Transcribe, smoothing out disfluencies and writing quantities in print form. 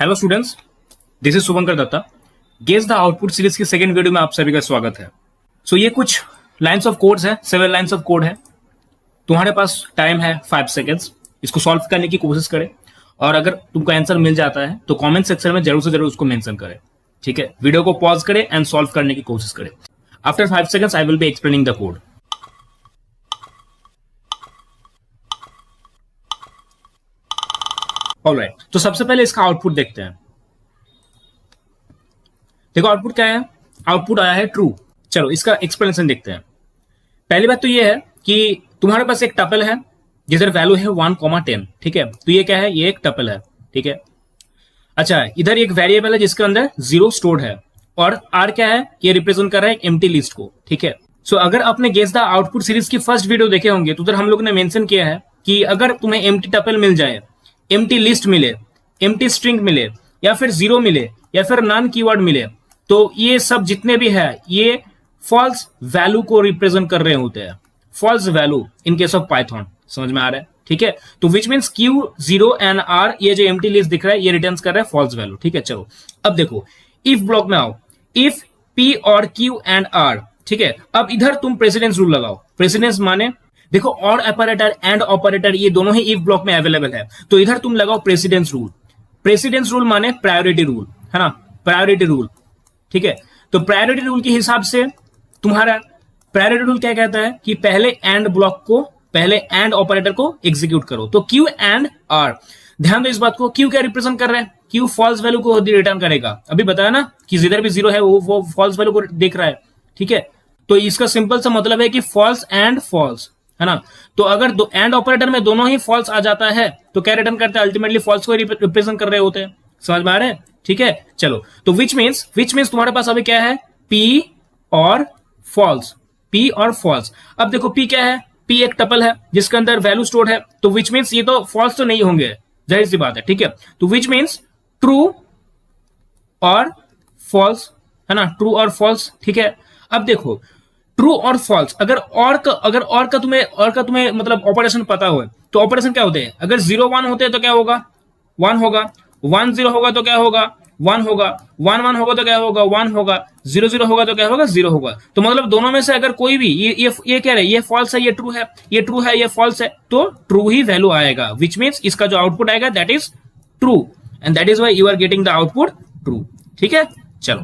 Hello students, this is Shubhankar Datta. Guess the output series की second video में आप सभी का स्वागत है। ये कुछ लाइंस ऑफ कोड्स है, 7 लाइंस ऑफ कोड है। तुम्हारे पास टाइम है 5 सेकेंड्स, इसको सॉल्व करने की कोशिश करें और अगर तुमको आंसर मिल जाता है तो कमेंट सेक्शन में जरूर से जरूर उसको मेंशन करें। ठीक है, वीडियो को पॉज करें एंड सॉल्व करने की कोशिश करें। After 5 seconds I will be explaining the code. Alright, तो सबसे पहले इसका आउटपुट देखते हैं। देखो आउटपुट क्या है, आउटपुट आया है ट्रू। चलो इसका एक्सप्लेनेशन देखते हैं। पहली बात तो ये है कि तुम्हारे पास एक टपल है जिसका वैल्यू है 1,10। ठीक है, तो ये क्या है, ये एक टपल है। ठीक है, अच्छा इधर एक वेरिएबल है जिसके अंदर 0 स्टोर्ड है और आर क्या है, ये रिप्रेजेंट कर रहा है एक एम्प्टी लिस्ट को। ठीक है, सो अगर आपने गेस द आउटपुट सीरीज की फर्स्ट वीडियो देखे होंगे तो उधर हम लोग ने मेंशन किया है कि अगर तुम्हें एम्प्टी टपल मिल जाए, एम्प्टी लिस्ट मिले, एम्प्टी स्ट्रिंग मिले या फिर 0 मिले या फिर नॉन कीवर्ड मिले, तो ये सब जितने भी है ये फॉल्स वैल्यू को रिप्रेजेंट कर रहे होते हैं। False value in case of Python, समझ में आ रहा है। ठीक है, तो which means Q 0 and R, ये जो एम्प्टी लिस्ट दिख रहा है ये रिटर्न कर रहा है फॉल्स वैल्यू। ठीक है, चलो अब देखो इफ ब्लॉक में आओ, इफ पी और क्यू एंड आर। ठीक है, अब इधर तुम प्रेसिडेंस रूल लगाओ। प्रेसिडेंस माने देखो और ऑपरेटर एंड ऑपरेटर ये दोनों ही इफ ब्लॉक में अवेलेबल है, तो इधर तुम लगाओ प्रेसिडेंस रूल। प्रेसिडेंस रूल माने प्रायोरिटी रूल, है ना, प्रायोरिटी रूल। ठीक है, तो प्रायोरिटी रूल के हिसाब से तुम्हारा प्रायोरिटी रूल क्या कहता है कि पहले एंड ब्लॉक को, पहले एंड ऑपरेटर को एग्जीक्यूट करो। तो क्यू एंड आर, ध्यान दो इस बात को, क्यू क्या रिप्रेजेंट कर रहा है, क्यू फॉल्स वैल्यू को रिटर्न करेगा। अभी बताया ना कि जिधर भी 0 है वो फॉल्स वैल्यू को देख रहा है। ठीक है, तो इसका सिंपल सा मतलब है कि फॉल्स एंड फॉल्स, है ना। तो अगर एंड ऑपरेटर में दोनों ही फॉल्स आ जाता है तो क्या रिटर्न करता है, अल्टीमेटली फॉल्स को रिप्रेजेंट कर रहे होते हैं। समझ में आ रहा है। ठीक है, चलो तो विच मीन्स तुम्हारे पास अभी क्या है, पी और फॉल्स, पी और फॉल्स। अब देखो पी क्या है, पी एक टपल है जिसके अंदर वैल्यू स्टोर्ड है, तो विच मीन्स ये तो फॉल्स तो नहीं होंगे, जाहिर सी बात है। ठीक है, तो विच मीन्स ट्रू और फॉल्स, है ना, ट्रू और फॉल्स। ठीक है, अब देखो ट्रू और फॉल्स, अगर और का तुम्हें मतलब ऑपरेशन पता हो तो ऑपरेशन क्या होते हैं, अगर 0 1 होते हैं तो क्या होगा, 1 होगा, 1 0 होगा तो क्या होगा, 1 होगा, 1 1 होगा तो क्या होगा, 1 होगा, 0 0 होगा तो क्या होगा, 0 होगा। तो मतलब दोनों में से अगर कोई भी ये क्या है, ये फॉल्स है, ये ट्रू है, ये ट्रू है, ये फॉल्स है, तो ट्रू ही वैल्यू आएगा। विच मीन्स इसका जो आउटपुट आएगा that is true and that is why you are getting the output true. ठीक है, चलो